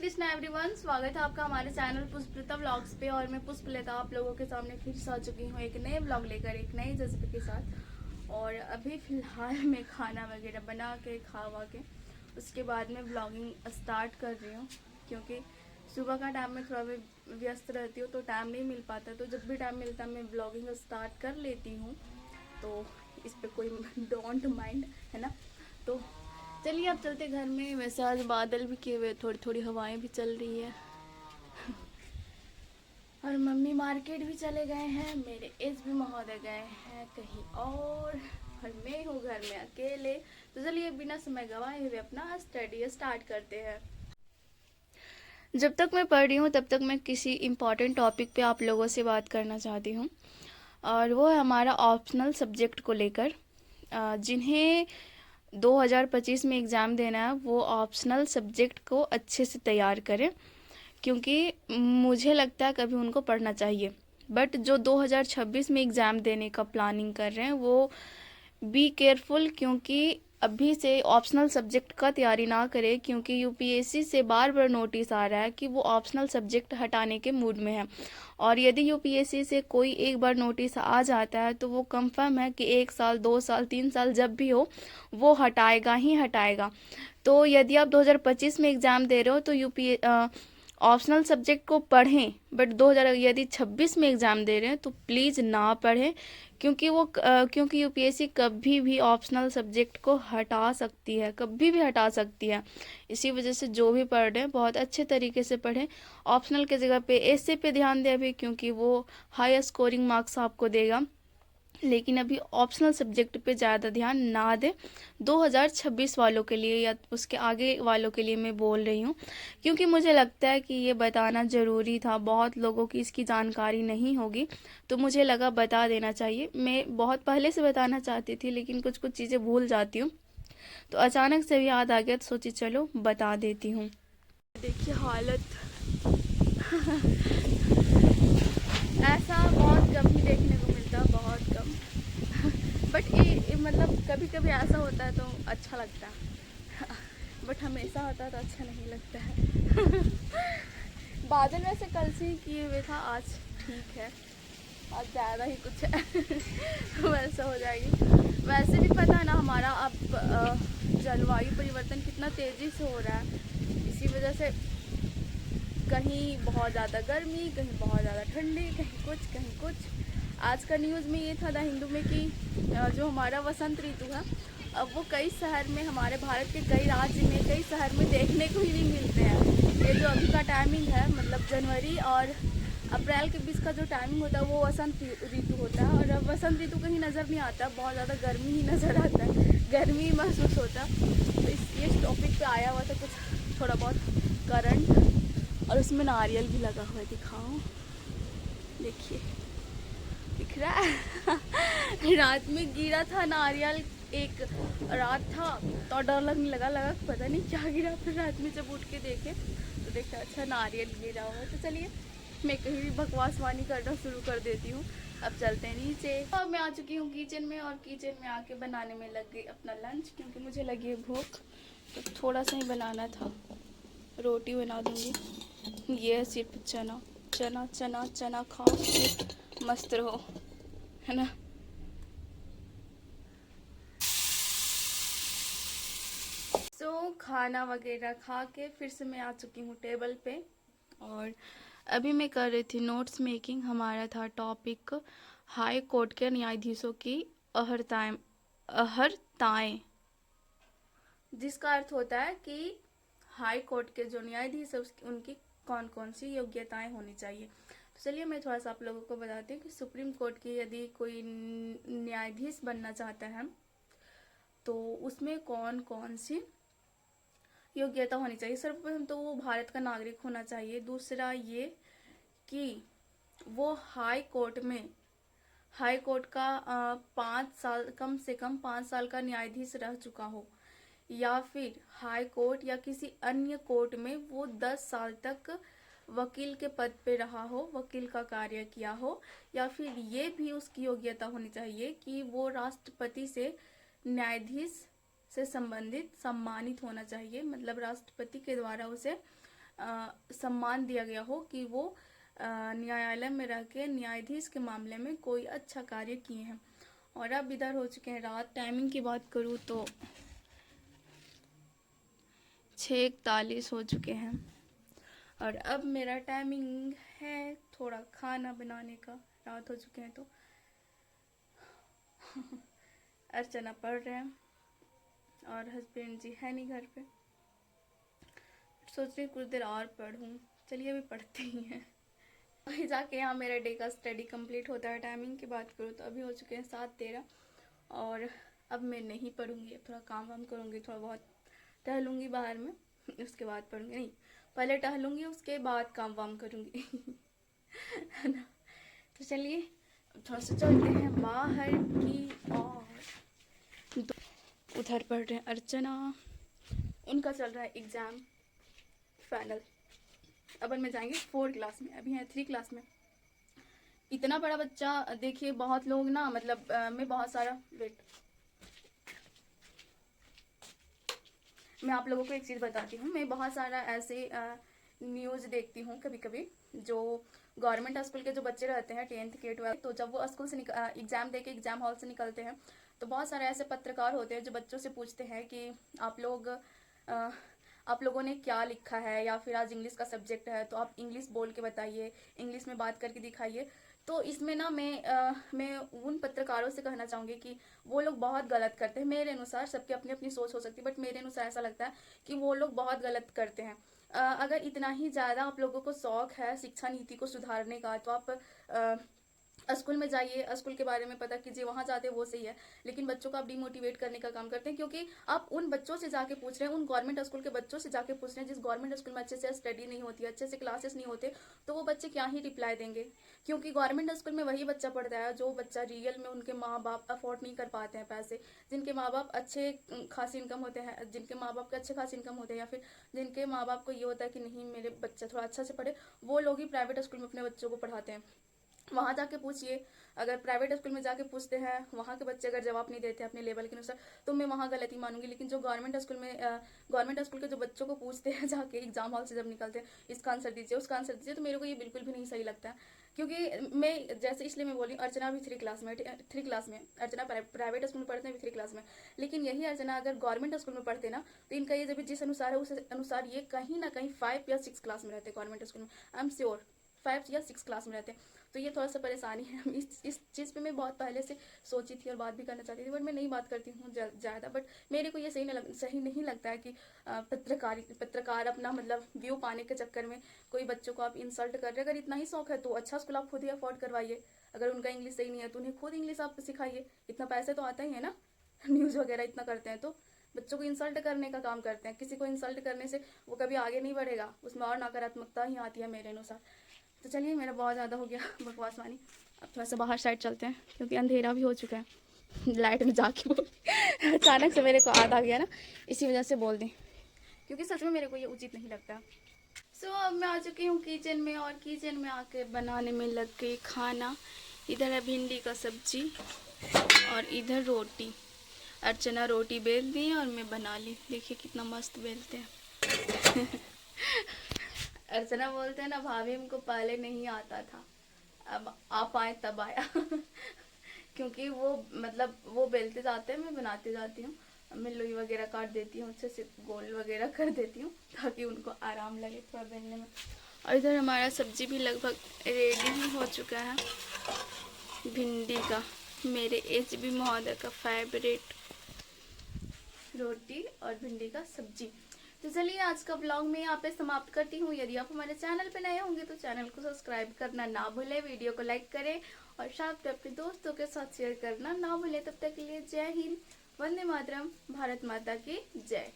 Krishna everyone, स्वागत है आपका हमारे चैनल पुष्पलता व्लॉग्स पे। और मैं पुष्पलता आप लोगों के सामने फिर से आ चुकी हूँ एक नए व्लॉग लेकर, एक नए जज्बे के साथ। और अभी फ़िलहाल मैं खाना वगैरह बना के खा के उसके बाद में व्लॉगिंग स्टार्ट कर रही हूँ, क्योंकि सुबह का टाइम में थोड़ा मैं व्यस्त रहती हूँ तो टाइम नहीं मिल पाता। तो जब भी टाइम मिलता है मैं व्लॉगिंग स्टार्ट कर लेती हूँ, तो इस पर कोई डोंट माइंड, है ना। तो चलिए अब चलते घर में। वैसे आज बादल भी किए हुए, थोड़ी थोड़ी हवाएं भी चल रही है। और मम्मी मार्केट भी चले गए हैं, मेरे एज भी महोदय गए हैं कहीं और मैं हूँ घर में अकेले। तो चलिए बिना समय गवाए हुए अपना स्टडी स्टार्ट करते हैं। जब तक मैं पढ़ रही हूँ तब तक मैं किसी इम्पॉर्टेंट टॉपिक पे आप लोगों से बात करना चाहती हूँ, और वो है हमारा ऑप्शनल सब्जेक्ट को लेकर। जिन्हें 2025 में एग्ज़ाम देना है वो ऑप्शनल सब्जेक्ट को अच्छे से तैयार करें, क्योंकि मुझे लगता है कभी उनको पढ़ना चाहिए। बट जो 2026 में एग्ज़ाम देने का प्लानिंग कर रहे हैं वो बी केयरफुल, क्योंकि अभी से ऑप्शनल सब्जेक्ट का तैयारी ना करें, क्योंकि यूपीएससी से बार बार नोटिस आ रहा है कि वो ऑप्शनल सब्जेक्ट हटाने के मूड में है। और यदि यूपीएससी से कोई एक बार नोटिस आ जाता है तो वो कंफर्म है कि 1 साल 2 साल 3 साल जब भी हो वो हटाएगा ही हटाएगा। तो यदि आप 2025 में एग्ज़ाम दे रहे हो तो ऑप्शनल सब्जेक्ट को पढ़ें, बट 2000 यदि 26 में एग्ज़ाम दे रहे हैं तो प्लीज़ ना पढ़ें, क्योंकि यूपीएससी कभी भी ऑप्शनल सब्जेक्ट को हटा सकती है, कभी भी हटा सकती है। इसी वजह से जो भी पढ़ रहे हैं बहुत अच्छे तरीके से पढ़ें। ऑप्शनल के जगह पे ऐसे पे ध्यान दें अभी, क्योंकि वो हाई स्कोरिंग मार्क्स आपको देगा। लेकिन अभी ऑप्शनल सब्जेक्ट पे ज़्यादा ध्यान ना दें। 2026 वालों के लिए या उसके आगे वालों के लिए मैं बोल रही हूँ, क्योंकि मुझे लगता है कि ये बताना ज़रूरी था। बहुत लोगों की इसकी जानकारी नहीं होगी, तो मुझे लगा बता देना चाहिए। मैं बहुत पहले से बताना चाहती थी, लेकिन कुछ कुछ चीज़ें भूल जाती हूँ, तो अचानक से भी याद आ गया तो सोची चलो बता देती हूँ। देखिए हालत ऐसा बहुत कम ही देखने को मिलता, बहुत कम। बट ये मतलब कभी कभी ऐसा होता है तो अच्छा लगता है, बट हमेशा होता है तो अच्छा नहीं लगता है। बादल वैसे कल से ही किए हुए था, आज ठीक है, आज ज़्यादा ही कुछ है। वैसा हो जाएगी। वैसे भी पता है ना हमारा अब जलवायु परिवर्तन कितना तेज़ी से हो रहा है। इसी वजह से कहीं बहुत ज़्यादा गर्मी, कहीं बहुत ज़्यादा ठंडी, कहीं कुछ कहीं कुछ। आज का न्यूज़ में ये था द हिंदू में कि जो हमारा वसंत ऋतु है अब वो कई शहर में, हमारे भारत के कई राज्य में, कई शहर में देखने को ही नहीं मिलते हैं। ये जो अभी का टाइमिंग है, मतलब जनवरी और अप्रैल के बीच का जो टाइमिंग होता है वो वसंत ऋतु होता है। और अब वसंत ऋतु कहीं नज़र नहीं आता, बहुत ज़्यादा गर्मी ही नज़र आता है, गर्मी महसूस होता है। तो इस टॉपिक पे आया हुआ था कुछ थोड़ा बहुत करंट, और उसमें नारियल भी लगा हुआ है, दिखाओ, देखिए दिख रहा है। रात में गिरा था नारियल, एक रात था तो डर लगने लगा पता नहीं क्या गिरा। फिर रात में जब उठ के देखे तो देखा अच्छा नारियल गिरा हुआ। तो चलिए मैं कहीं भी बकवासवानी करना शुरू कर देती हूँ। अब चलते हैं नीचे। अब मैं आ चुकी हूँ किचन में, और किचन में आके बनाने में लग गई अपना लंच, क्योंकि मुझे लगी है भूख। तो थोड़ा सा ही बनाना था, रोटी बना दूँगी। ये सिर्फ चना चना चना चना खाओ, मस्त रहो, है ना। खाना वगैरह खा के फिर से मैं आ चुकी हूँ टेबल पे, और अभी मैं कर रही थी नोट्स मेकिंग। हमारा था टॉपिक हाई कोर्ट के न्यायाधीशों की अहर्ताएं, जिसका अर्थ होता है कि हाई कोर्ट के जो न्यायाधीश है उनकी कौन कौन सी योग्यताएं होनी चाहिए। तो चलिए मैं थोड़ा सा आप लोगों को बताती हूँ कि सुप्रीम कोर्ट की यदि कोई न्यायाधीश बनना चाहता है तो उसमें कौन कौन सी योग्यता होनी चाहिए। सर्वप्रथम तो वो भारत का नागरिक होना चाहिए। दूसरा ये कि वो हाई कोर्ट का 5 साल, कम से कम 5 साल का न्यायाधीश रह चुका हो, या फिर हाई कोर्ट या किसी अन्य कोर्ट में वो 10 साल तक वकील के पद पे रहा हो, वकील का कार्य किया हो। या फिर ये भी उसकी योग्यता होनी चाहिए कि वो राष्ट्रपति से न्यायाधीश से संबंधित सम्मानित होना चाहिए, मतलब राष्ट्रपति के द्वारा उसे सम्मान दिया गया हो कि वो न्यायालय में रह के न्यायाधीश के मामले में कोई अच्छा कार्य किए हैं। और अब इधर हो चुके हैं रात। टाइमिंग की बात करूँ तो 6:41 हो चुके हैं और अब मेरा टाइमिंग है थोड़ा खाना बनाने का। रात हो चुके हैं तो अर्चना पढ़ रहे हैं और हस्बैंड जी है नहीं घर पे। सोच रही कुछ देर और पढ़ूं। चलिए अभी पढ़ते ही हैं। वहीं जाके यहाँ मेरा डे का स्टडी कंप्लीट होता है। टाइमिंग की बात करूँ तो अभी हो चुके हैं 7:13 और अब मैं नहीं पढ़ूंगी। थोड़ा काम वाम करूँगी, थोड़ा बहुत टहलूँगी बाहर में, उसके बाद पढ़ूँगी। नहीं, पहले टहलूँगी उसके बाद काम वाम करूँगी है ना। तो चलिए थोड़ा सा चलते हैं बाहर की और। उधर पढ़ रहे हैं अर्चना, उनका चल रहा है एग्ज़ाम फाइनल। अपन में जाएंगे 4 क्लास में, अभी हैं 3 क्लास में। इतना बड़ा बच्चा देखिए, बहुत लोग ना मतलब मैं बहुत सारा मैं आप लोगों को एक चीज़ बताती हूँ। मैं बहुत सारा ऐसे न्यूज़ देखती हूँ कभी कभी, जो गवर्नमेंट स्कूल के जो बच्चे रहते हैं 10th के 12th, तो जब वो स्कूल से एग्ज़ाम दे के एग्ज़ाम हॉल से निकलते हैं तो बहुत सारे ऐसे पत्रकार होते हैं जो बच्चों से पूछते हैं कि आप लोगों ने क्या लिखा है, या फिर आज इंग्लिश का सब्जेक्ट है तो आप इंग्लिश बोल के बताइए, इंग्लिश में बात करके दिखाइए। तो इसमें ना मैं उन पत्रकारों से कहना चाहूँगी कि वो लोग बहुत गलत करते हैं। मेरे अनुसार सबकी अपनी अपनी सोच हो सकती है, बट मेरे अनुसार ऐसा लगता है कि वो लोग बहुत गलत करते हैं। अगर इतना ही ज़्यादा आप लोगों को शौक है शिक्षा नीति को सुधारने का तो आप स्कूल में जाइए, स्कूल के बारे में पता कीजिए, वहाँ जाते वो सही है। लेकिन बच्चों को आप डिमोटिवेट करने का काम करते हैं, क्योंकि आप उन बच्चों से जाके पूछ रहे हैं, उन गवर्नमेंट स्कूल के बच्चों से जाके पूछ रहे हैं जिस गवर्नमेंट स्कूल में अच्छे से स्टडी नहीं होती है, अच्छे से क्लासेस नहीं होते, तो वो बच्चे क्या ही रिप्लाई देंगे। क्योंकि गवर्नमेंट स्कूल में वही बच्चा पढ़ता है जो बच्चा रियल में उनके माँ बाप अफोर्ड नहीं कर पाते हैं पैसे, जिनके माँ बाप अच्छे खासी इनकम होते हैं, जिनके माँ बाप के अच्छे खासी इनकम होते हैं, या फिर जिनके माँ बाप को ये होता है कि नहीं मेरे बच्चा थोड़ा अच्छा से पढ़े, वो लोग ही प्राइवेट स्कूल में अपने बच्चों को पढ़ाते हैं। वहाँ जाके पूछिए, अगर प्राइवेट स्कूल में जाके पूछते हैं वहाँ के बच्चे अगर जवाब नहीं देते अपने लेवल के अनुसार तो मैं वहाँ गलती मानूंगी। लेकिन जो गवर्नमेंट स्कूल के जो बच्चों को पूछते हैं जाके एग्जाम हॉल से जब निकलते हैं, इसका आंसर दीजिए उसका आंसर दीजिए, तो मेरे को ये बिल्कुल भी नहीं सही लगता है। क्योंकि मैं जैसे इसलिए मैं बोली, अर्चना भी 3 क्लास में, अर्चना प्राइवेट स्कूल में पढ़ते हैं 3 क्लास में, लेकिन यही अर्चना अगर गवर्नमेंट स्कूल में पढ़ते ना तो इनका ये जब जिस अनुसार है उस अनुसार ये कहीं ना कहीं 5 या 6 क्लास में रहते हैं गवर्नमेंट स्कूल में। आई एम श्योर 5 या 6 क्लास में रहते हैं। तो ये थोड़ा सा परेशानी है। इस चीज़ पे मैं बहुत पहले से सोची थी और बात भी करना चाहती थी, बट मैं नहीं बात करती हूँ ज़्यादा। बट मेरे को ये सही नहीं लगता है कि पत्रकार अपना मतलब व्यू पाने के चक्कर में कोई बच्चों को आप इंसल्ट कर रहे हैं। अगर इतना ही शौक है तो अच्छा स्कूल आप खुद ही अफोर्ड करवाइए। अगर उनका इंग्लिश सही नहीं है तो उन्हें खुद इंग्लिश आप सिखाइए, इतना पैसे तो आता ही है ना। न्यूज़ वगैरह इतना करते हैं तो बच्चों को इंसल्ट करने का काम करते हैं। किसी को इंसल्ट करने से वो कभी आगे नहीं बढ़ेगा, उसमें और नकारात्मकता ही आती है मेरे अनुसार। तो चलिए मेरा बहुत ज़्यादा हो गया बकवास वानी, अब थोड़ा सा बाहर साइड चलते हैं क्योंकि अंधेरा भी हो चुका है। लाइट में जाके बोल अचानक से मेरे को याद आ गया ना, इसी वजह से बोल दी, क्योंकि सच में मेरे को ये उचित नहीं लगता। सो अब मैं आ चुकी हूँ किचन में, और किचन में आके बनाने में लग गई खाना। इधर है भिंडी का सब्जी और इधर रोटी। अर्चना रोटी बेल दी और मैं बना ली। देखिए कितना मस्त बेलते हैं। अर्चना बोलते हैं ना, भाभी हमको पहले नहीं आता था, अब आप आए तब आया। क्योंकि वो मतलब वो बेलते जाते हैं, मैं बनाती जाती हूँ। मैं लोई वगैरह काट देती हूँ, अच्छे से गोल वगैरह कर देती हूँ ताकि उनको आराम लगे थोड़ा बेलने में। और इधर हमारा सब्जी भी लगभग रेडी ही हो चुका है, भिंडी का, मेरे एचबी महोदय का फेवरेट रोटी और भिंडी का सब्जी। तो चलिए आज का ब्लॉग मैं यहाँ पे समाप्त करती हूँ। यदि आप हमारे चैनल पे नए होंगे तो चैनल को सब्सक्राइब करना ना भूलें, वीडियो को लाइक करें और साथ में अपने दोस्तों के साथ शेयर करना ना भूलें। तब तक के लिए जय हिंद, वंदे मातरम, भारत माता की जय।